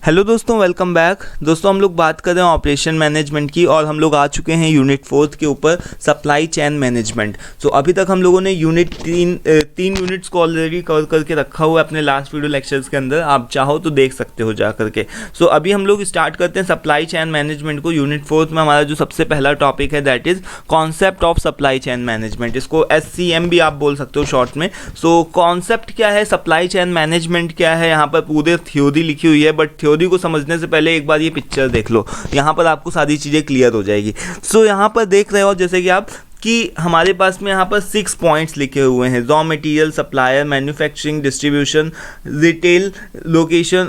Hello दोस्तों, welcome back. दोस्तों हम लोग बात कर रहे हैं ऑपरेशन मैनेजमेंट की और हम लोग आ चुके हैं यूनिट 4 के ऊपर सप्लाई चेन मैनेजमेंट। सो अभी तक हम लोगों ने यूनिट तीन यूनिट्स को ऑलरेडी कवर करके रखा हुआ है अपने लास्ट वीडियो लेक्चर्स के अंदर, आप चाहो तो देख सकते हो जा करके। सो अभी हम लोग स्टार्ट करते हैं सप्लाई चेन मैनेजमेंट को। यूनिट 4 में हमारा जो सबसे पहला टॉपिक है that is concept of supply chain management. इसको SCM भी आप बोल सकते हो शॉर्ट में। सो कॉन्सेप्ट क्या है, सप्लाई चेन मैनेजमेंट क्या है, यहाँ पर पूरे थ्योरी लिखी हुई है, बट थ्योरी को समझने से पहले एक बार ये पिक्चर देख लो, यहाँ पर आपको सारी चीज़ें क्लियर हो जाएगी। सो यहाँ पर देख रहे हो जैसे कि आप कि हमारे पास में यहाँ पर 6 पॉइंट्स लिखे हुए हैं, raw material, supplier, manufacturing, distribution, retail, location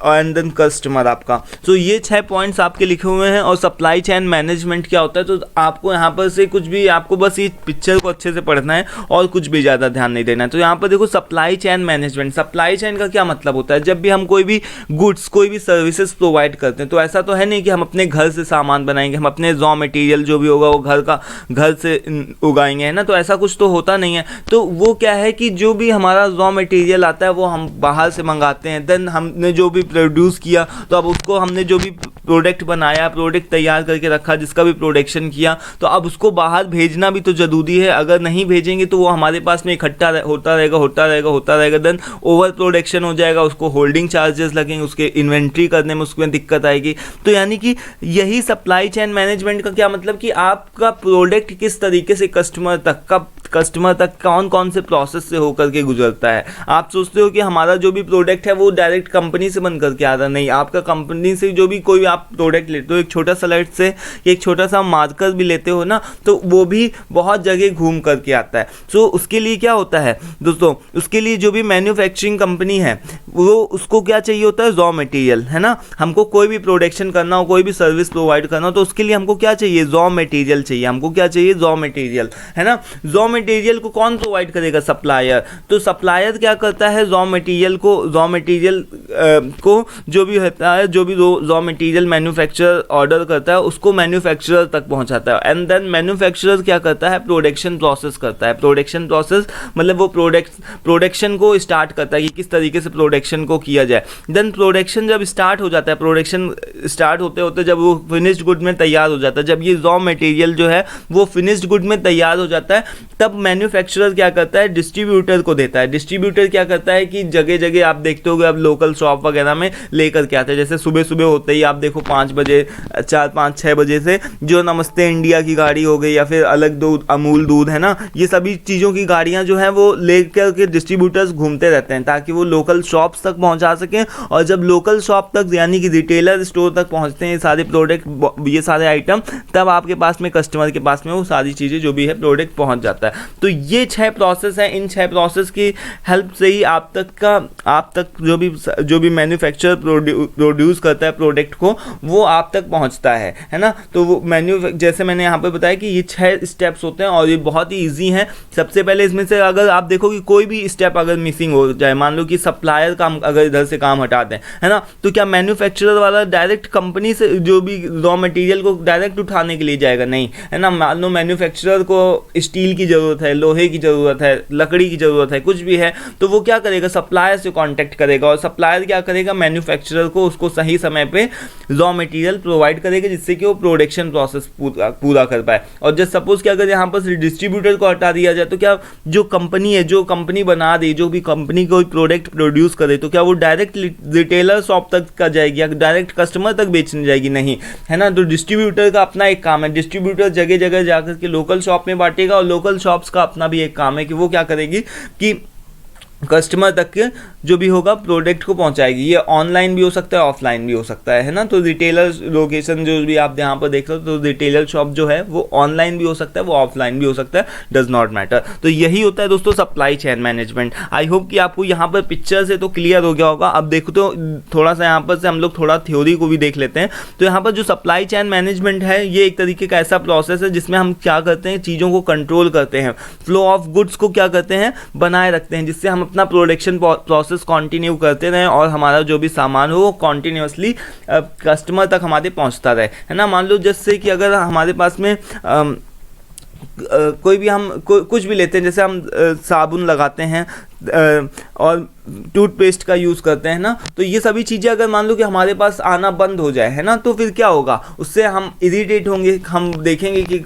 and then customer आपका। सो ये 6 पॉइंट्स आपके लिखे हुए हैं। और सप्लाई चेन मैनेजमेंट क्या होता है, तो आपको यहाँ पर से कुछ भी, आपको बस ये पिक्चर को अच्छे से पढ़ना है और कुछ भी ज़्यादा ध्यान नहीं देना है। तो यहाँ पर देखो supply chain management, supply chain का क्या मतलब होता है। जब भी हम कोई भी गुड्स, कोई भी सर्विसेज प्रोवाइड करते हैं, तो ऐसा तो है नहीं कि हम अपने घर से सामान बनाएंगे, हम अपने रॉ मटेरियल जो भी होगा वो घर से उगाएंगे, है ना। तो ऐसा कुछ तो होता नहीं है। तो वो क्या है कि जो भी हमारा रॉ मटेरियल आता है वो हम बाहर से मंगाते हैं, देन हमने जो भी प्रोड्यूस किया, तो अब उसको हमने जो भी प्रोडक्ट बनाया, प्रोडक्ट तैयार करके रखा, जिसका भी प्रोडक्शन किया, तो अब उसको बाहर भेजना भी तो ज़रूरी है। अगर नहीं भेजेंगे तो वो हमारे पास में इकट्ठा होता रहेगा, देन ओवर प्रोडक्शन हो जाएगा, उसको होल्डिंग चार्जेस लगेंगे, उसके इन्वेंट्री करने में उसमें दिक्कत आएगी। तो यानी कि यही सप्लाई चेन मैनेजमेंट का क्या मतलब कि आपका प्रोडक्ट किस तरीके से कस्टमर तक कौन कौन से प्रोसेस से होकर के गुजरता है। आप सोचते हो कि हमारा जो भी प्रोडक्ट है वो डायरेक्ट कंपनी से बन करके आ रहा, नहीं। आपका कंपनी से जो भी कोई आप प्रोडक्ट लेते हो, एक छोटा स्लाइड से एक छोटा सा मार्कर भी लेते हो ना, तो वो भी बहुत जगह घूम करके आता है। सो उसके लिए क्या होता है दोस्तों, उसके लिए जो भी मैन्युफैक्चरिंग कंपनी है वो, उसको क्या चाहिए होता है, रॉ मटेरियल, है ना। हमको कोई भी प्रोडक्शन करना हो, कोई भी सर्विस प्रोवाइड करना हो, तो उसके लिए हमको क्या चाहिए, रॉ मटेरियल चाहिए। हमको क्या चाहिए, रॉ मटेरियल, है ना। रॉ मटेरियल को कौन प्रोवाइड करेगा, सप्लायर। तो सप्लायर क्या करता है, रॉ मटेरियल को जो भी होता है, जो भी रॉ मटेरियल मैन्युफैक्चरर ऑर्डर करता है उसको मैन्युफैक्चरर तक पहुंचाता है। एंड देन मैन्युफैक्चरर क्या करता है, प्रोडक्शन प्रोसेस करता है। प्रोडक्शन प्रोसेस मतलब वो प्रोडक्शन को स्टार्ट करता है कि किस तरीके से प्रोडक्शन को किया जाए। देन प्रोडक्शन जब स्टार्ट हो जाता है, प्रोडक्शन स्टार्ट होते होते जब वो फिनिश्ड गुड में तैयार हो जाता है, जब ये रॉ मटेरियल जो है वो फिनिश्ड गुड में तैयार हो जाता है, तब मैन्युफैक्चरर क्या करता है, डिस्ट्रीब्यूटर को देता है। डिस्ट्रीब्यूटर क्या करता है कि जगह जगह आप देखते होगे, अब लोकल शॉप वगैरह में लेकर के आते हैं। जैसे सुबह सुबह होते ही आप देखो 5 बजे, 4-5-6 बजे से जो नमस्ते इंडिया की गाड़ी हो गई या फिर अलग दूध, अमूल दूध, है ना, ये सभी चीज़ों की गाड़ियाँ जो हैं वो लेकर के डिस्ट्रीब्यूटर्स घूमते रहते हैं ताकि वो लोकल शॉप्स तक पहुँचा सकें। और जब लोकल शॉप तक यानी कि रिटेलर स्टोर तक पहुँचते हैं ये सारे प्रोडक्ट, ये सारे आइटम, तब आपके पास में कस्टमर के पास में वो सारी चीज़ें जो भी है प्रोडक्ट पहुंच जाता है। तो ये 6 प्रोसेस हैं। इन 6 प्रोसेस की हेल्प से ही आप तक जो भी मैन्युफैक्चरर प्रोड्यूस करता है प्रोडक्ट को, वो आप तक पहुंचता है ना। तो वो जैसे मैंने यहाँ पे बताया कि ये 6 स्टेप्स होते हैं और ये बहुत ही ईजी हैं। सबसे पहले इसमें से अगर आप देखो कि कोई भी स्टेप अगर मिसिंग हो जाए, मान लो कि सप्लायर काम अगर इधर से काम हटा दें, है ना, तो क्या मैन्युफैक्चरर वाला डायरेक्ट कंपनी से जो भी रॉ मटेरियल को डायरेक्ट उठाने के लिए जाएगा, नहीं, है ना। मान लो मैन्युफैक्चरर को स्टील की ज़रूरत है, लोहे की ज़रूरत है, लकड़ी की ज़रूरत है, कुछ भी है, तो वो क्या करेगा, सप्लायर से कांटेक्ट करेगा और सप्लायर क्या करेगा, मैन्युफैक्चरर को उसको सही समय पे रॉ मटेरियल प्रोवाइड करेगा जिससे कि वो प्रोडक्शन प्रोसेस पूरा कर पाए। और जब सपोज कि अगर यहाँ पर डिस्ट्रीब्यूटर को हटा दिया जाए, तो क्या जो कंपनी है, जो कंपनी बना दे, जो भी कंपनी कोई प्रोडक्ट प्रोड्यूस करे, तो क्या वो डायरेक्ट रिटेलर शॉप तक का जाएगी या डायरेक्ट कस्टमर तक बेचने जाएगी, नहीं, है ना। तो डिस्ट्रीब्यूटर का अपना एक काम है, डिस्ट्रीब्यूटर जगह जगह जाकर के लोकल शॉप में बांटेगा और लोकल शॉप्स का अपना भी एक काम है कि वो क्या करेगी कि कस्टमर तक के जो भी होगा प्रोडक्ट को पहुंचाएगी। ये ऑनलाइन भी हो सकता है, ऑफलाइन भी हो सकता है ना। तो रिटेलर लोकेशन जो भी आप यहाँ पर देख रहे हो, तो रिटेलर शॉप जो है वो ऑनलाइन भी हो सकता है, वो ऑफलाइन भी हो सकता है, डज नॉट मैटर। तो यही होता है दोस्तों supply chain management. I hope कि आपको यहाँ पर पिक्चर से तो क्लियर हो गया होगा। अब देखो तो थोड़ा सा यहाँ पर से हम लोग थोड़ा थ्योरी को भी देख लेते हैं। तो यहाँ पर जो सप्लाई चेन मैनेजमेंट है, ये एक तरीके का ऐसा प्रोसेस है जिसमें हम क्या करते हैं, चीज़ों को कंट्रोल करते हैं, फ्लो ऑफ गुड्स को क्या करते हैं, बनाए रखते हैं, जिससे हम अपना प्रोडक्शन प्रोसेस कंटिन्यू करते रहें और हमारा जो भी सामान हो वो कंटिन्यूअसली कस्टमर तक हमारे पहुंचता रहे, है ना। मान लो जैसे कि अगर हमारे पास में कोई भी हम कुछ भी लेते हैं, जैसे हम साबुन लगाते हैं, और टूथपेस्ट का यूज़ करते हैं ना, तो ये सभी चीज़ें अगर मान लो कि हमारे पास आना बंद हो जाए, है ना, तो फिर क्या होगा, उससे हम इरिटेट होंगे, हम देखेंगे कि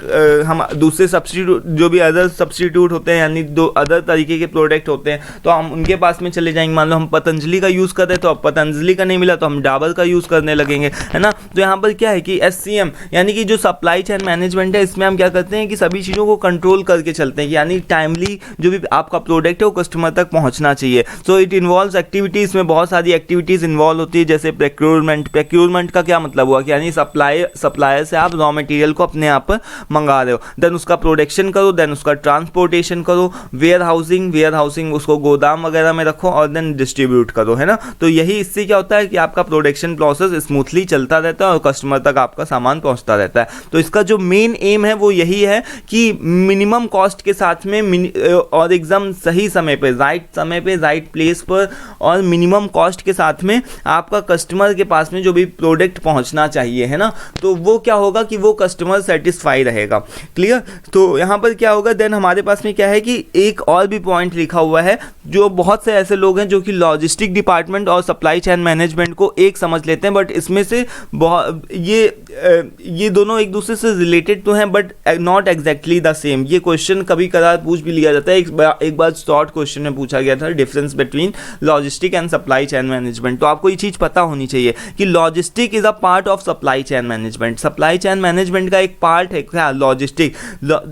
हम दूसरे सब्स्टिट्यूट जो भी अदर सब्स्टिट्यूट होते हैं यानी दो अदर तरीके के प्रोडक्ट होते हैं तो हम उनके पास में चले जाएंगे। मान लो हम पतंजलि का यूज़ कर रहे हैं तो अब पतंजलि का नहीं मिला तो हम डाबर का यूज़ करने लगेंगे, है ना। तो यहाँ पर क्या है कि SCM यानी कि जो सप्लाई चेन मैनेजमेंट है, इसमें हम क्या करते हैं कि सभी चीज़ों को कंट्रोल करके चलते हैं, यानी टाइमली जो भी आपका प्रोडक्ट है वो कस्टमर तक पहुँचना चाहिए। सो इट इन्वॉल्व्स एक्टिविटीज़ में बहुत सारी एक्टिविटीज़ इन्वॉल्व होती है, जैसे प्रोक्योरमेंट का क्या मतलब हुआ कि यानी सप्लायर से आप रॉ मटेरियल को अपने आप मंगा रहे हो, देन उसका प्रोडक्शन करो, देन उसका ट्रांसपोर्टेशन करो, वेयर हाउसिंग उसको गोदाम वगैरह में रखो और देन डिस्ट्रीब्यूट करो, है ना। तो यही इससे क्या होता है कि आपका प्रोडक्शन प्रोसेस स्मूथली चलता रहता है और कस्टमर तक आपका सामान पहुंचता रहता है। तो इसका जो मेन एम है वो यही है कि मिनिमम कॉस्ट के साथ में और एकदम सही समय पे, राइट समय पे, राइट प्लेस पर और मिनिमम कॉस्ट के साथ में आपका कस्टमर के पास में जो भी प्रोडक्ट पहुंचना चाहिए, है ना, तो वो क्या होगा कि वो कस्टमर सेटिस्फाई रहेगा। क्लियर। तो यहाँ पर क्या होगा, देन हमारे पास में क्या है कि एक और भी पॉइंट लिखा हुआ है, जो बहुत से ऐसे लोग हैं जो कि लॉजिस्टिक डिपार्टमेंट और सप्लाई चेन मैनेजमेंट को एक समझ लेते हैं, बट इसमें से बहुत ये दोनों एक दूसरे से रिलेटेड तो हैं but not exactly the same. ये क्वेश्चन कभी कभार पूछ भी लिया जाता है, एक बार शॉर्ट क्वेश्चन में पूछा गया था, difference between logistic and supply chain management. तो आपको ये चीज़ पता होनी चाहिए कि logistic is a part of supply chain management. Supply chain management का एक पार्ट है क्या लॉजिस्टिक।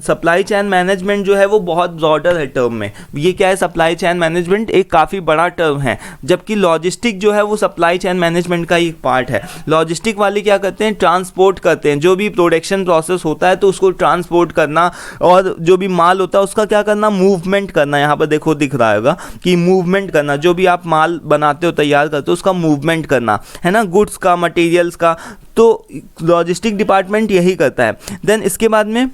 सप्लाई चेन मैनेजमेंट जो है वो बहुत ब्रॉडर है टर्म में। ये क्या है, सप्लाई चेन मैनेजमेंट एक काफ़ी बड़ा टर्म है, जबकि लॉजिस्टिक जो है वो सप्लाई चेन मैनेजमेंट का एक पार्ट है। लॉजिस्टिक वाले क्या करते हैं, ट्रांसपोर्ट करते हैं, जो भी प्रोडक्शन प्रोसेस होता है तो उसको ट्रांसपोर्ट करना और जो भी माल होता है उसका क्या करना, मूवमेंट करना। यहाँ पर देखो दिख रहा होगा कि मूवमेंट करना, जो भी आप माल बनाते हो तैयार करते हो उसका मूवमेंट करना, है ना, गुड्स का, मटेरियल्स का। तो लॉजिस्टिक डिपार्टमेंट यही करता है। देन इसके बाद में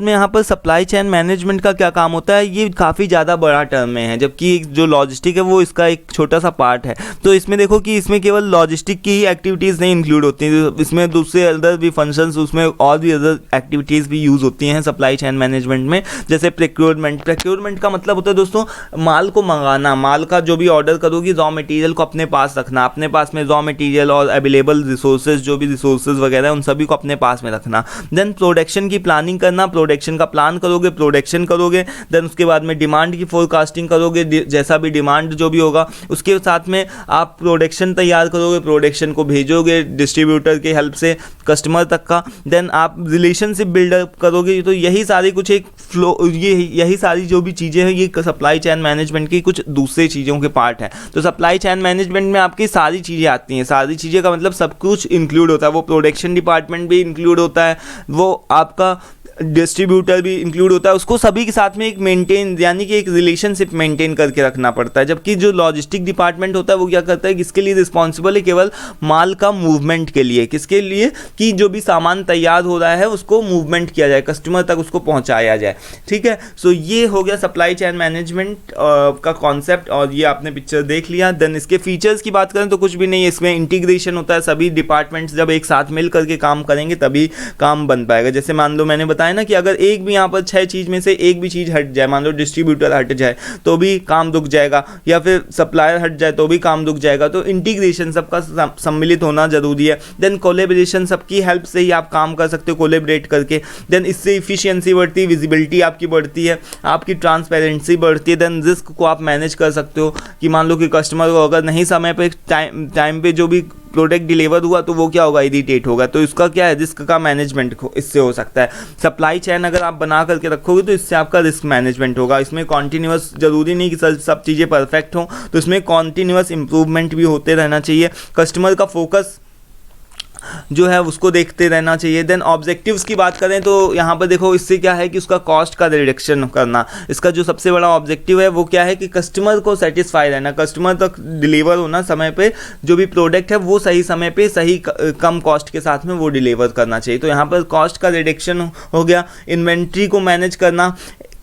यहाँ पर सप्लाई चेन मैनेजमेंट का क्या काम होता है, ये काफ़ी ज़्यादा बड़ा टर्म में है, जबकि जो लॉजिस्टिक है वो इसका एक छोटा सा पार्ट है। तो इसमें देखो कि इसमें केवल लॉजिस्टिक की ही एक्टिविटीज़ नहीं इंक्लूड होती हैं, इसमें दूसरे अदर भी फंक्शंस, उसमें और भी अदर एक्टिविटीज़ भी यूज़ होती हैं सप्लाई चेन मैनेजमेंट में, जैसे प्रोक्योरमेंट का मतलब होता है दोस्तों माल को मंगाना, माल का जो भी ऑर्डर करोगी रॉ मटेरियल को अपने पास रखना, अपने पास में रॉ मटेरियल और अवेलेबल रिसोर्सेज जो भी रिसोर्सेज वगैरह उन सभी को अपने पास में रखना। देन प्रोडक्शन की प्लानिंग करना, प्रोडक्शन का प्लान करोगे, प्रोडक्शन करोगे, देन उसके बाद में डिमांड की फोरकास्टिंग करोगे, जैसा भी डिमांड जो भी होगा उसके साथ में आप प्रोडक्शन तैयार करोगे, प्रोडक्शन को भेजोगे डिस्ट्रीब्यूटर के हेल्प से कस्टमर तक का, देन आप रिलेशनशिप बिल्डअप करोगे। तो यही सारी कुछ एक फ्लो, यही सारी जो भी चीज़ें हैं ये सप्लाई चेन मैनेजमेंट की कुछ दूसरी चीज़ों के पार्ट हैं। तो सप्लाई चेन मैनेजमेंट में आपकी सारी चीज़ें आती हैं, सारी चीज़ें का मतलब सब कुछ इंक्लूड होता है, वो प्रोडक्शन डिपार्टमेंट भी इंक्लूड होता है, वो आपका डिस्ट्रीब्यूटर भी इंक्लूड होता है, उसको सभी के साथ में एक मेंटेन यानी कि एक रिलेशनशिप मेंटेन करके रखना पड़ता है। जबकि जो लॉजिस्टिक डिपार्टमेंट होता है वो क्या करता है, किसके लिए रिस्पॉन्सिबल है, केवल माल का मूवमेंट के लिए, किसके लिए कि जो भी सामान तैयार हो रहा है उसको मूवमेंट किया जाए, कस्टमर तक उसको पहुंचाया जाए। ठीक है, सो ये हो गया सप्लाई चेन मैनेजमेंट का कॉन्सेप्ट और ये आपने पिक्चर देख लिया। देन इसके फीचर्स की बात करें तो कुछ भी नहीं है, इसमें इंटीग्रेशन होता है, सभी डिपार्टमेंट्स जब एक साथ मिल करके काम करेंगे तभी काम बन पाएगा। जैसे मान लो मैंने बताया ना कि अगर एक भी यहाँ पर 6 चीज़ में से एक भी चीज़ हट जाए, मान लो डिस्ट्रीब्यूटर हट जाए तो भी काम रुक जाएगा, या फिर सप्लायर हट जाए तो भी काम रुक जाएगा। तो इंटीग्रेशन सबका सम्मिलित होना जरूरी है। देन कोलेबरेशन, सबकी हेल्प से ही आप काम कर सकते हो कोलेबरेट करके। देन इससे इफिशियंसी बढ़ती है, विजिबिलिटी आपकी बढ़ती है, आपकी ट्रांसपेरेंसी बढ़ती है। देन रिस्क को आप मैनेज कर सकते हो कि मान लो कि कस्टमर को अगर नहीं समय पे टाइम पे जो भी प्रोडक्ट डिलीवर हुआ तो वो क्या होगा, इरिटेट होगा। तो इसका क्या है, रिस्क का मैनेजमेंट इससे हो सकता है। सप्लाई चेन अगर आप बना करके रखोगे तो इससे आपका रिस्क मैनेजमेंट होगा। इसमें कॉन्टिन्यूअस, जरूरी नहीं कि सब चीज़ें परफेक्ट हों, तो इसमें कॉन्टिन्यूअस इंप्रूवमेंट भी होते रहना चाहिए। कस्टमर का फोकस जो है उसको देखते रहना चाहिए। देन ऑब्जेक्टिव्स की बात करें तो यहाँ पर देखो इससे क्या है कि उसका कॉस्ट का रिडक्शन करना, इसका जो सबसे बड़ा ऑब्जेक्टिव है वो क्या है कि कस्टमर को सेटिस्फाई रहना, कस्टमर तक डिलीवर होना समय पे, जो भी प्रोडक्ट है वो सही समय पे सही कम कॉस्ट के साथ में वो डिलीवर करना चाहिए। तो यहाँ पर कॉस्ट का रिडक्शन हो गया। इन्वेंट्री को मैनेज करना,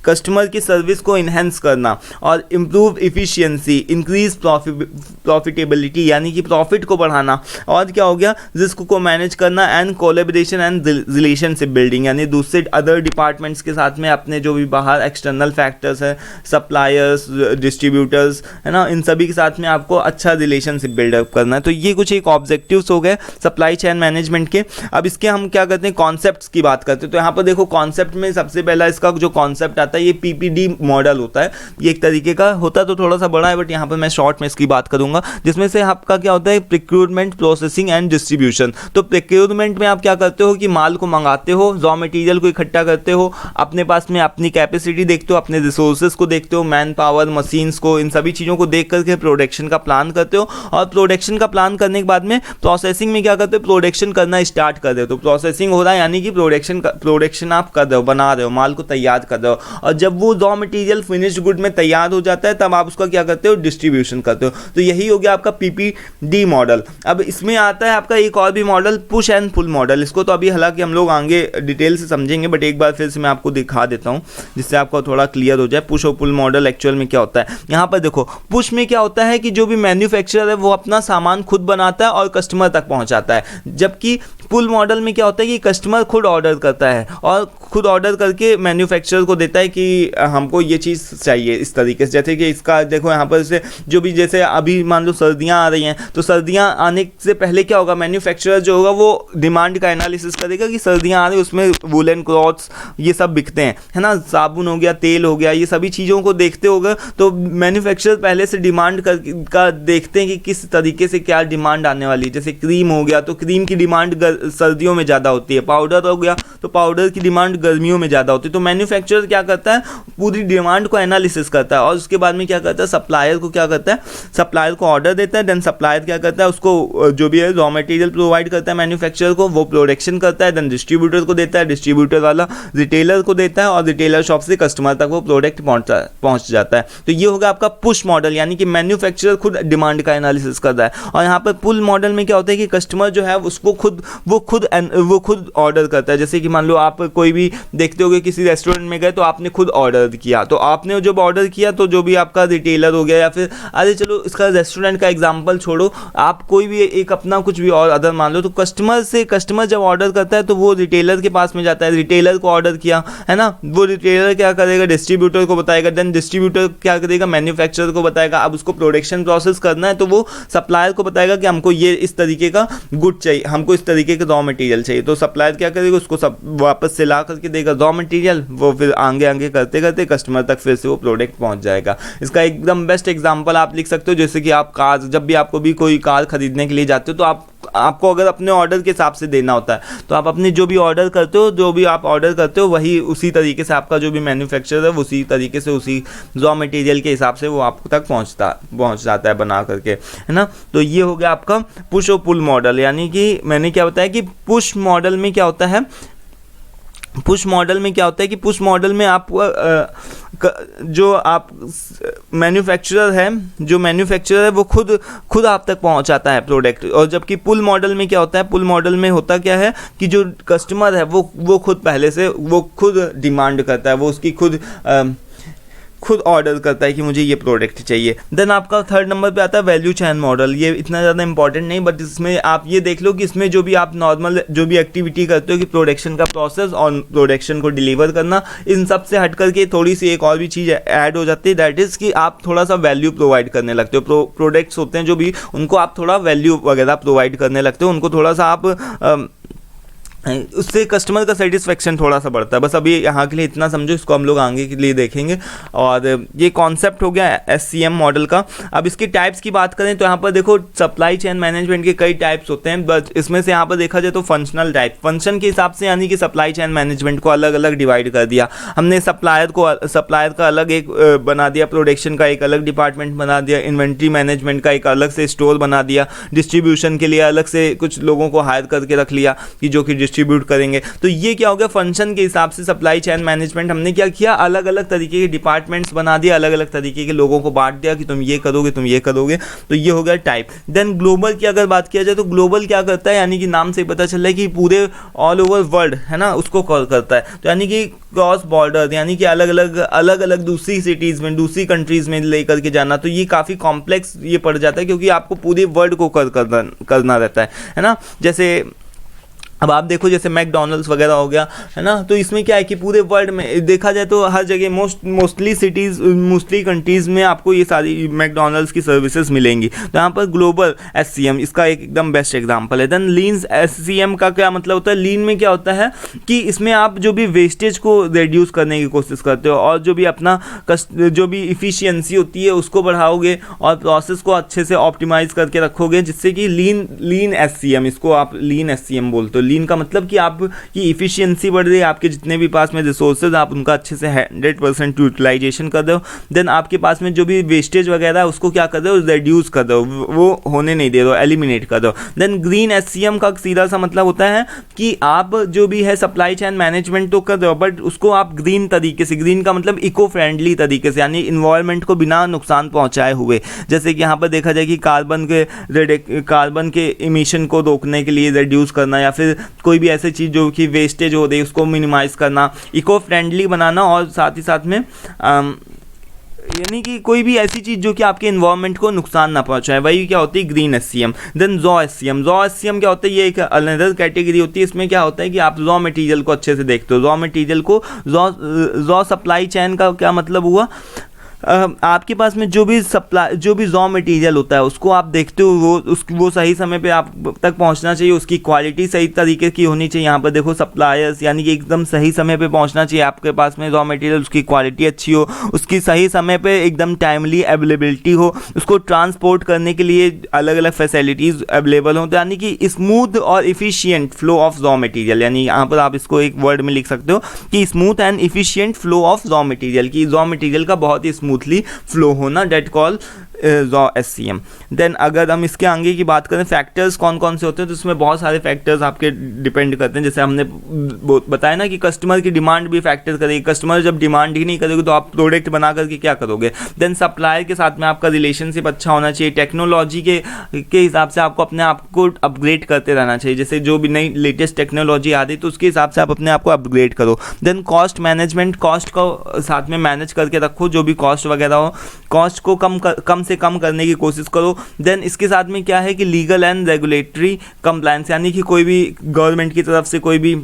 कस्टमर की सर्विस को इन्हेंस करना और इम्प्रूव इफ़िशियंसी, इंक्रीज प्रॉफिटेबिलिटी यानी कि प्रॉफिट को बढ़ाना, और क्या हो गया रिस्क को मैनेज करना, and collaboration and relationship building यानी दूसरे अदर डिपार्टमेंट्स के साथ में अपने जो भी बाहर एक्सटर्नल फैक्टर्स हैं, सप्लायर्स, डिस्ट्रीब्यूटर्स, है ना, इन सभी के साथ में आपको अच्छा रिलेशनशिप बिल्डअप करना है। तो ये कुछ एक ऑब्जेक्टिव्स हो गए सप्लाई चेन मैनेजमेंट के। अब इसके हम क्या करते हैं, कॉन्सेप्ट्स की बात करते हैं। तो यहाँ पर देखो कॉन्सेप्ट में सबसे पहला इसका जो कॉन्सेप्ट आता है ये पीपीडी मॉडल होता है। ये एक तरीके का होता तो थोड़ा सा बड़ा है, बट यहाँ पर मैं शॉर्ट में इसकी बात करूंगा, जिसमें से आपका क्या होता है प्रिक्रूटमेंट, प्रोसेसिंग एंड डिस्ट्रीब्यूशन। तो प्रिक्रूटमेंट में आप क्या करते हो कि माल को मंगाते हो, रॉ मटेरियल को इकट्ठा करते हो, अपने पास में अपनी कैपेसिटी देखते हो, अपने रिसोर्सेज को देखते हो, मैन पावर, मशीन्स को, इन सभी चीज़ों को देख करके प्रोडक्शन का प्लान करते हो, और प्रोडक्शन का प्लान करने के बाद में प्रोसेसिंग में क्या करते हो, प्रोडक्शन करना स्टार्ट कर दे। तो प्रोसेसिंग हो रहा है यानी कि प्रोडक्शन आप कर रहे हो, बना रहे हो, माल को तैयार कर रहे हो, और जब वो रॉ मटेरियल फिनिश्ड गुड में तैयार हो जाता है तब आप उसका क्या करते हो, डिस्ट्रीब्यूशन करते हो। तो यही हो गया आपका पीपीडी मॉडल। अब इसमें आता है आपका एक और भी model, push and pull model. इसको तो अभी हालांकि हम लोग आगे डिटेल से समझेंगे, बट एक बार फिर से मैं आपको दिखा देता हूं जिससे आपको थोड़ा क्लियर हो जाए पुश और पुल मॉडल एक्चुअल में क्या होता है। यहाँ पर देखो पुश में क्या होता है कि जो भी मैन्युफैक्चरर है वो अपना सामान खुद बनाता है और कस्टमर तक पहुंचाता है, जबकि पुल मॉडल में क्या होता है कि कस्टमर खुद ऑर्डर करता है और खुद ऑर्डर करके मैन्युफैक्चरर को देता है कि हमको ये चीज़ चाहिए इस तरीके से। जैसे कि इसका देखो यहाँ पर से जो भी, जैसे अभी मान लो सर्दियाँ आ रही हैं, तो सर्दियाँ आने से पहले क्या होगा, मैन्युफैक्चरर जो होगा वो डिमांड का एनालिसिस करेगा कि सर्दियाँ आ रही, उसमें वुलन क्लॉथ्स ये सब बिकते हैं, है ना, साबुन हो गया, तेल हो गया, ये सभी चीज़ों को देखते होगा। तो मैन्युफैक्चरर पहले से डिमांड का देखते हैं कि किस तरीके से क्या डिमांड आने वाली है। जैसे क्रीम हो गया तो क्रीम की डिमांड सर्दियों में ज़्यादा होती है, पाउडर हो गया तो पाउडर की डिमांड गर्मियों में ज़्यादा होती है। तो मैन्युफैक्चरर क्या करता है, पूरी डिमांड को एनालिसिस करता है और उसके बाद में क्या करता है, सप्लायर को क्या करता है, सप्लायर को ऑर्डर देता है। देन सप्लायर क्या करता है, उसको जो भी है रॉ मटेरियल प्रोवाइड करता है मैन्युफैक्चरर को, वो प्रोडक्शन करता है, देन डिस्ट्रीब्यूटर को देता है, डिस्ट्रीब्यूटर वाला रिटेलर को देता है, और रिटेलर शॉप से कस्टमर तक वो प्रोडक्ट पहुंच जाता है। तो ये होगा आपका पुश मॉडल, यानी कि मैन्युफैक्चरर खुद डिमांड का एनालिसिस करता है। और यहाँ पर पुल मॉडल में क्या होता है कि कस्टमर जो है उसको वो खुद ऑर्डर करता है। जैसे कि मान लो आप कोई भी देखते होगे किसी रेस्टोरेंट में गए तो आपने खुद ऑर्डर किया, तो आपने जब ऑर्डर किया तो जो भी आपका रिटेलर हो गया, या फिर अरे चलो इसका रेस्टोरेंट का एग्जांपल छोड़ो, आप कोई भी एक अपना कुछ भी और अदर मान लो, तो कस्टमर जब ऑर्डर करता है तो वो रिटेलर के पास में जाता है, रिटेलर को ऑर्डर किया है ना, वो रिटेलर क्या करेगा, डिस्ट्रीब्यूटर को बताएगा, देन डिस्ट्रीब्यूटर क्या करेगा, मैन्युफैक्चरर को बताएगा। अब उसको प्रोडक्शन प्रोसेस करना है तो वो सप्लायर को बताएगा कि हमको ये इस तरीके का गुड चाहिए, हमको इस तरीके का रॉ मटेरियल चाहिए। तो सप्लायर क्या करेगा, उसको सब वापस से ला करके देगा रॉ मटेरियल, वो फिर आगे करते करते कस्टमर तक फिर से वो प्रोडक्ट पहुंच जाएगा। इसका एकदम बेस्ट एग्जांपल आप लिख सकते हो, जैसे कि आप कार, जब भी आपको भी कोई कार खरीदने के लिए जाते हो तो आपको अगर अपने ऑर्डर के हिसाब से देना होता है तो आप अपने जो भी ऑर्डर करते हो, जो भी आप ऑर्डर करते हो वही उसी तरीके से आपका जो भी मैन्युफैक्चरर है उसी तरीके से उसी रॉ मटेरियल के हिसाब से वो आप तक पहुंच जाता है बना करके, है ना। तो ये हो गया आपका पुश और पुल मॉडल। यानी कि मैंने क्या बताया कि पुश मॉडल में क्या होता है, पुश मॉडल में आप जो आप मैन्युफैक्चरर है वो खुद आप तक पहुंचाता है प्रोडक्ट, और जबकि पुल मॉडल में क्या होता है, पुल मॉडल में होता क्या है कि जो कस्टमर है वो खुद पहले से वो खुद डिमांड करता है, वो उसकी खुद ऑर्डर करता है कि मुझे ये प्रोडक्ट चाहिए। देन आपका थर्ड नंबर पे आता है वैल्यू चेन मॉडल। ये इतना ज़्यादा इंपॉर्टेंट नहीं, बट इसमें आप ये देख लो कि इसमें जो भी आप नॉर्मल जो भी एक्टिविटी करते हो कि प्रोडक्शन का प्रोसेस और प्रोडक्शन को डिलीवर करना, इन सब से हट करके थोड़ी सी एक और भी चीज़ ऐड हो जाती है, दैट इज़ कि आप थोड़ा सा वैल्यू प्रोवाइड करने लगते हो। प्रोडक्ट्स होते हैं जो भी, उनको आप थोड़ा वैल्यू वगैरह प्रोवाइड करने लगते हो, उनको थोड़ा सा आप उससे कस्टमर का सेटिस्फेक्शन थोड़ा सा बढ़ता है। बस अभी यहाँ के लिए इतना समझो, इसको हम लोग आगे के लिए देखेंगे। और ये कॉन्सेप्ट हो गया SCM मॉडल का। अब इसके टाइप्स की बात करें तो यहाँ पर देखो सप्लाई चेन मैनेजमेंट के कई टाइप्स होते हैं, बट इसमें से यहाँ पर देखा जाए तो फंक्शनल टाइप, फंक्शन के हिसाब से, यानी कि सप्लाई चेन मैनेजमेंट को अलग अलग डिवाइड कर दिया हमने। सप्लायर का अलग एक बना दिया, प्रोडक्शन का एक अलग डिपार्टमेंट बना दिया, इन्वेंट्री मैनेजमेंट का एक अलग से स्टोर बना दिया, डिस्ट्रीब्यूशन के लिए अलग से कुछ लोगों को हायर करके रख लिया कि जो कि डिस्ट्रीब्यूट करेंगे। तो ये क्या हो गया, फंक्शन के हिसाब से सप्लाई चेन मैनेजमेंट हमने क्या किया, अलग अलग तरीके के डिपार्टमेंट्स बना दिया, अलग अलग तरीके के लोगों को बांट दिया कि तुम ये करोगे तुम ये करोगे। तो ये हो गया टाइप। देन ग्लोबल की अगर बात किया जाए तो ग्लोबल क्या करता है, यानी कि नाम से ही पता चल रहा है कि पूरे ऑल ओवर वर्ल्ड है ना, उसको कॉल करता है। तो यानी कि क्रॉस बॉर्डर, यानी कि अलग अलग दूसरी सिटीज़ में, दूसरी कंट्रीज़ में लेकर के जाना। तो ये काफ़ी कॉम्प्लेक्स ये पड़ जाता है, क्योंकि आपको पूरे वर्ल्ड को करना रहता है ना। जैसे अब आप देखो जैसे मैकडॉनल्ड्स वगैरह हो गया है ना, तो इसमें क्या है कि पूरे वर्ल्ड में देखा जाए तो हर जगह मोस्टली सिटीज़, मोस्टली कंट्रीज़ में आपको ये सारी मैकडॉनल्ड्स की सर्विसेज मिलेंगी। तो यहाँ पर ग्लोबल SCM इसका एकदम बेस्ट एग्जांपल है। देन लीन SCM का क्या मतलब होता है, लीन में क्या होता है कि इसमें आप जो भी वेस्टेज को रिड्यूस करने की कोशिश करते हो और जो भी अपना जो भी इफ़िशियंसी होती है उसको बढ़ाओगे और प्रोसेस को अच्छे से ऑप्टिमाइज़ करके रखोगे, जिससे कि लीन SCM, इसको आप लीन SCM बोलते हो। लीन का मतलब कि आपकी इफिशियंसी बढ़ रही है, आपके जितने भी पास में रिसोर्सेज आप उनका अच्छे से 100% यूटिलाइजेशन कर दो। देन आपके पास में जो भी वेस्टेज वगैरह है उसको क्या कर दो, रिड्यूस कर दो, वो होने नहीं दे दो, एलिमिनेट कर दो। देन ग्रीन SCM का सीधा सा मतलब होता है कि आप जो भी है सप्लाई चेन मैनेजमेंट तो कर दो, बट उसको आप ग्रीन तरीके से, ग्रीन का मतलब इको फ्रेंडली तरीके से, यानी इन्वायरमेंट को बिना नुकसान पहुंचाए हुए। जैसे कि यहाँ पर देखा जाए कि कार्बन के इमिशन को रोकने के लिए रिड्यूस करना, या फिर कोई भी ऐसी चीज़ जो कि वेस्टेज हो रही है उसको मिनिमाइज़ करना, इको फ्रेंडली बनाना, और साथ ही साथ में यानी कि कोई भी ऐसी चीज़ जो कि आपके इन्वायरमेंट को नुकसान ना पहुंचाए, वही क्या होती है green SCM। Then raw SCM क्या होता है, ये एक अनदर कैटेगरी होती है। इसमें क्या होता है कि आप रॉ मटेरियल को अच्छे से देखते हो। रॉ मटेरियल को रॉ सप्लाई चेन का क्या मतलब हुआ, आपके पास में जो भी रॉ मटेरियल होता है उसको आप देखते हो, वो सही समय पे आप तक पहुंचना चाहिए, उसकी क्वालिटी सही तरीके की होनी चाहिए। यहाँ पर देखो सप्लायर्स, यानी कि एकदम सही समय पे पहुंचना चाहिए आपके पास में रॉ मटेरियल, उसकी क्वालिटी अच्छी हो, उसकी सही समय पे एकदम टाइमली अवेलेबिलिटी हो, उसको ट्रांसपोर्ट करने के लिए अलग अलग फैसिलिटीज़ अवेलेबल हो। तो यानी कि स्मूथ और efficient flow of raw material, यानी यहाँ पर आप इसको एक वर्ड में लिख सकते हो कि smooth and efficient flow of raw material, की रॉ मटेरियल का बहुत ही स्मूथली फ्लो होना, that call raw SCM। Then अगर हम इसके आगे की बात करें फैक्टर्स कौन कौन से होते हैं, तो इसमें बहुत सारे फैक्टर्स आपके डिपेंड करते हैं। जैसे हमने बताया ना कि कस्टमर की डिमांड भी फैक्टर करेगी। कस्टमर जब डिमांड ही नहीं करेगी तो आप प्रोडक्ट बना करके क्या करोगे। देन सप्लायर के साथ में आपका रिलेशनशिप अच्छा होना चाहिए। टेक्नोलॉजी के हिसाब से आपको अपने आप को अपग्रेड करते रहना चाहिए। जैसे जो भी नई लेटेस्ट टेक्नोलॉजी आ रही तो उसके हिसाब से आप अपने आप को अपग्रेड करो। देन कॉस्ट मैनेजमेंट, कॉस्ट को साथ में मैनेज करके रखो, जो भी कॉस्ट वगैरह हो कॉस्ट को कम से कम करने की कोशिश करो। देन इसके साथ में क्या है कि लीगल एंड रेगुलेटरी कंप्लायंस, यानी कि कोई भी गवर्नमेंट की तरफ से कोई भी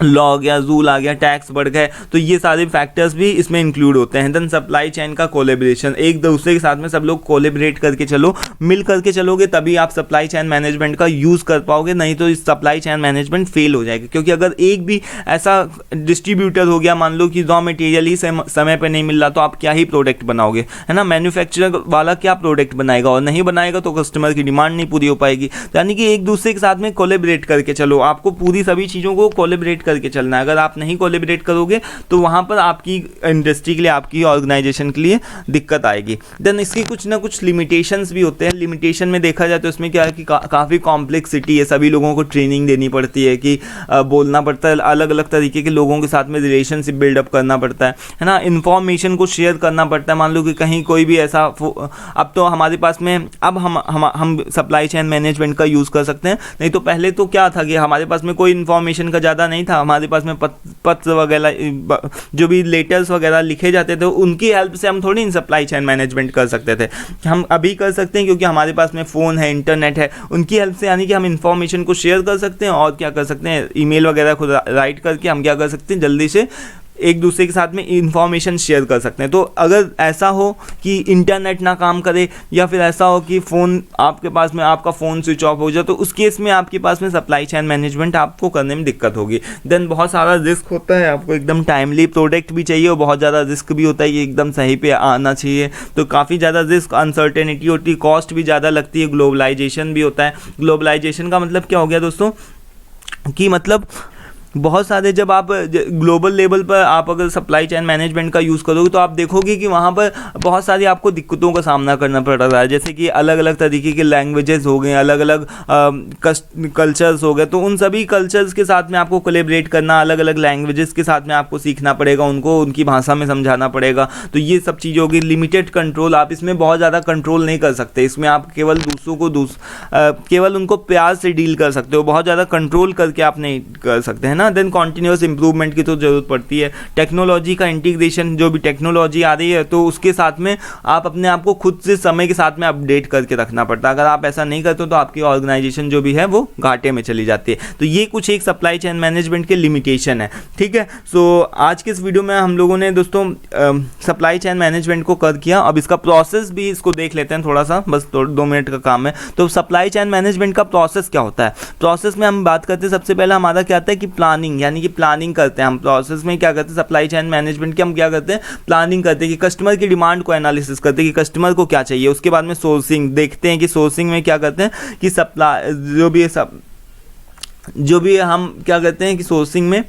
लॉ आ गया, रूल आ गया, टैक्स बढ़ गए, तो ये सारे फैक्टर्स भी इसमें इंक्लूड होते हैं। देन सप्लाई चेन का कोलेब्रेशन, एक दूसरे के साथ में सब लोग कोलेबरेट करके चलो, मिल करके चलोगे तभी आप सप्लाई चेन मैनेजमेंट का यूज़ कर पाओगे, नहीं तो इस सप्लाई चेन मैनेजमेंट फेल हो जाएगा। क्योंकि अगर एक भी ऐसा डिस्ट्रीब्यूटर हो गया, मान लो कि रॉ मटेरियल ही समय पर नहीं मिल रहा, तो आप क्या ही प्रोडक्ट बनाओगे, है ना। मैन्युफैक्चरर वाला क्या प्रोडक्ट बनाएगा, और नहीं बनाएगा तो कस्टमर की डिमांड नहीं पूरी हो पाएगी। यानी कि एक दूसरे के साथ में कोलेबरेट करके चलो, आपको पूरी सभी चीज़ों को कोलेबरेट करके चलना है। अगर आप नहीं कोलैबोरेट करोगे तो वहां पर आपकी इंडस्ट्री के लिए, आपकी ऑर्गेनाइजेशन के लिए दिक्कत आएगी। देन इसकी कुछ ना कुछ लिमिटेशंस भी होते हैं। लिमिटेशन में देखा जाए तो इसमें क्या है कि काफ़ी कॉम्प्लेक्सिटी है, सभी लोगों को ट्रेनिंग देनी पड़ती है, कि बोलना पड़ता है, अलग अलग तरीके के लोगों के साथ में रिलेशनशिप बिल्डअप करना पड़ता है ना। इन्फॉर्मेशन को शेयर करना पड़ता है। मान लो कि कहीं कोई भी ऐसा, अब तो हमारे पास में अब हम सप्लाई चेन मैनेजमेंट का यूज़ कर सकते हैं, नहीं तो पहले तो क्या था कि हमारे पास में कोई इन्फॉर्मेशन का ज़्यादा नहीं था। हमारे पास में पत्र वगैरह, जो भी लेटर्स वगैरह लिखे जाते थे, उनकी हेल्प से हम थोड़ी सप्लाई चेन मैनेजमेंट कर सकते थे। हम अभी कर सकते हैं क्योंकि हमारे पास में फ़ोन है, इंटरनेट है, उनकी हेल्प से, यानी कि हम इन्फॉर्मेशन को शेयर कर सकते हैं। और क्या कर सकते हैं, ईमेल वगैरह खुद राइट करके हम क्या कर सकते हैं, जल्दी से एक दूसरे के साथ में इंफॉर्मेशन शेयर कर सकते हैं। तो अगर ऐसा हो कि इंटरनेट ना काम करे, या फिर ऐसा हो कि फ़ोन आपके पास में, आपका फ़ोन स्विच ऑफ हो जाए, तो उस केस में आपके पास में सप्लाई चेन मैनेजमेंट आपको करने में दिक्कत होगी। देन बहुत सारा रिस्क होता है, आपको एकदम टाइमली प्रोडक्ट भी चाहिए और बहुत ज़्यादा रिस्क भी होता है, ये एकदम सही पे आना चाहिए। तो काफ़ी ज़्यादा रिस्क, अनसर्टेनिटी होती है, कॉस्ट भी ज़्यादा लगती है, ग्लोबलाइजेशन भी होता है। ग्लोबलाइजेशन का मतलब क्या हो गया दोस्तों, कि मतलब बहुत सारे जब आप ग्लोबल लेवल पर आप अगर सप्लाई चेन मैनेजमेंट का यूज़ करोगे तो आप देखोगे कि वहाँ पर बहुत सारी आपको दिक्कतों का सामना करना पड़ रहा है, जैसे कि अलग अलग तरीके के लैंग्वेजेस हो गए, अलग अलग कल्चर्स हो गए। तो उन सभी कल्चर्स के साथ में आपको कोलैबोरेट करना, अलग अलग लैंग्वेजेस के साथ में आपको सीखना पड़ेगा, उनको उनकी भाषा में समझाना पड़ेगा। तो ये सब चीज़ों की लिमिटेड कंट्रोल, आप इसमें बहुत ज़्यादा कंट्रोल नहीं कर सकते। इसमें आप केवल दूसरों को केवल उनको प्यार से डील कर सकते हो, बहुत ज़्यादा कंट्रोल करके आप नहीं कर सकते, है ना। देन कॉन्टिन्यूस इंप्रूवमेंट की तो ज़रूरत पड़ती है। टेक्नोलॉजी का इंटीग्रेशन, जो भी टेक्नोलॉजी आ रही है तो उसके साथ में आप अपने आप को खुद से समय के साथ में अपडेट करके रखना पड़ता है। अगर आप ऐसा नहीं करते हो तो आपकी ऑर्गेनाइजेशन जो भी है वो घाटे में चली जाती है। तो ये कुछ एक सप्लाई चेन मैनेजमेंट के लिमिटेशन है, ठीक है। सो आज के इस वीडियो में हम लोगों ने दोस्तों सप्लाई चेन मैनेजमेंट को कर किया। अब इसका प्रोसेस भी इसको देख लेते हैं थोड़ा सा, बस 2 मिनट का काम है। तो सप्लाई चेन मैनेजमेंट का प्रोसेस क्या होता है? प्रोसेस में हम बात करते हैं, सबसे पहले हमारा क्या आता है कि प्लानिंग, यानी कि प्लानिंग करते हैं हम। प्रोसेस में क्या करते हैं सप्लाई चेन मैनेजमेंट की, हम क्या करते हैं प्लानिंग करते हैं कि कस्टमर की डिमांड को एनालिसिस करते हैं कि कस्टमर को क्या चाहिए। उसके बाद में सोर्सिंग देखते हैं कि सोर्सिंग में क्या करते हैं कि सप्लाई जो भी हम क्या करते हैं कि सोर्सिंग में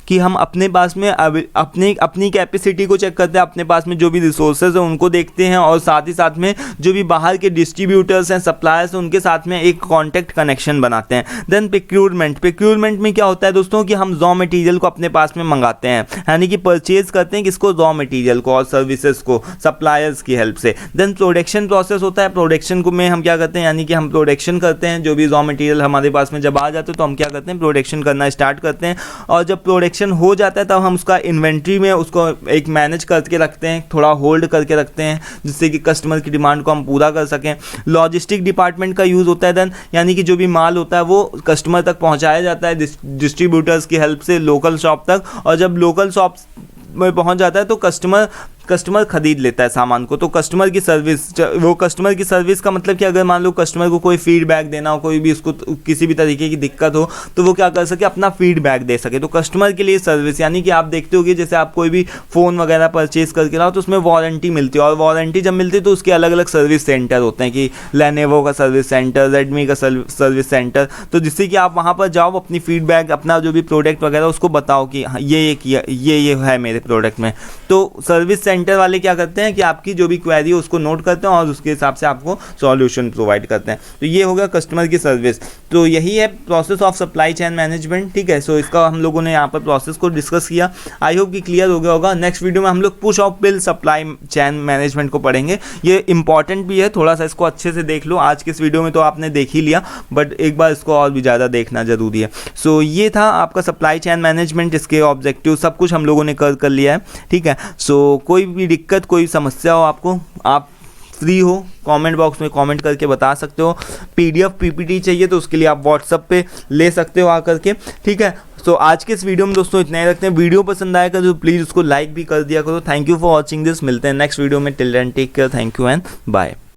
कि हम अपने पास में अपनी कैपेसिटी को चेक करते हैं, अपने पास में जो भी रिसोर्सेज हैं उनको देखते हैं, और साथ ही साथ में जो भी बाहर के डिस्ट्रीब्यूटर्स हैं, सप्लायर्स हैं, उनके साथ में एक कॉन्टैक्ट कनेक्शन बनाते हैं। देन प्रोक्योरमेंट में क्या होता है दोस्तों कि हम रॉ मटेरियल को अपने पास में मंगाते हैं, यानी कि परचेज करते हैं किसको, रॉ मटेरियल को और सर्विसेज को सप्लायर्स की हेल्प से। देन प्रोडक्शन प्रोसेस होता है। प्रोडक्शन को में हम क्या करते हैं, यानी कि हम प्रोडक्शन करते हैं, जो भी रॉ मटेरियल हमारे पास में जब आ जाते हैं तो हम क्या करते हैं प्रोडक्शन करना स्टार्ट करते हैं, और जब प्रोडक्शन हो जाता है तब हम उसका इन्वेंट्री में उसको एक मैनेज करके रखते हैं, थोड़ा होल्ड करके रखते हैं, जिससे कि कस्टमर की डिमांड को हम पूरा कर सकें। लॉजिस्टिक डिपार्टमेंट का यूज़ होता है देन, यानी कि जो भी माल होता है वो कस्टमर तक पहुंचाया जाता है डिस्ट्रीब्यूटर्स की हेल्प से लोकल शॉप तक, और जब लोकल शॉप में पहुंच जाता है तो कस्टमर खरीद लेता है सामान को। तो कस्टमर की सर्विस का मतलब कि अगर मान लो कस्टमर को कोई फीडबैक देना हो, कोई भी उसको किसी भी तरीके की दिक्कत हो, तो वो क्या कर सके, अपना फीडबैक दे सके। तो कस्टमर के लिए सर्विस, यानी कि आप देखते होगे जैसे आप कोई भी फ़ोन वगैरह परचेज करके लाओ तो उसमें वारंटी मिलती है, और वारंटी जब मिलती है तो उसके अलग अलग सर्विस सेंटर होते हैं कि लेनोवो का सर्विस सेंटर, रेडमी का सर्विस सेंटर। तो जिससे कि आप वहाँ पर जाओ, अपनी फीडबैक, अपना जो भी प्रोडक्ट वगैरह उसको बताओ कि ये है मेरे प्रोडक्ट में। तो सर्विस सेंटर वाले क्या करते हैं कि आपकी जो भी क्वेरी है उसको नोट करते हैं और उसके हिसाब से आपको सॉल्यूशन प्रोवाइड करते हैं। तो ये होगा कस्टमर की सर्विस। तो यही है process of supply chain management, ठीक है। सो इसका हम लोगों ने यहाँ पर प्रोसेस को डिस्कस किया। आई होप कि क्लियर हो गया होगा। नेक्स्ट वीडियो में हम लोग push of bill supply chain management को पढ़ेंगे। ये इंपॉर्टेंट भी है, थोड़ा सा इसको अच्छे से देख लो। आज के इस वीडियो में तो आपने देख ही लिया, बट एक बार इसको और भी ज़्यादा देखना जरूरी है। सो ये था आपका सप्लाई चेन मैनेजमेंट, इसके ऑब्जेक्टिव सब कुछ हम लोगों ने कर लिया है, ठीक है। सो कोई भी दिक्कत, कोई समस्या हो आपको, आप फ्री हो कमेंट बॉक्स में कमेंट करके बता सकते हो। PDF PPT चाहिए तो उसके लिए आप व्हाट्सएप पे ले सकते हो आकर के, ठीक है। सो आज के इस वीडियो में दोस्तों इतना ही रखते हैं। वीडियो पसंद आएगा तो प्लीज़ उसको लाइक भी कर दिया करो। Thank you for watching this. मिलते हैं नेक्स्ट वीडियो में। Till then take care, thank you and bye.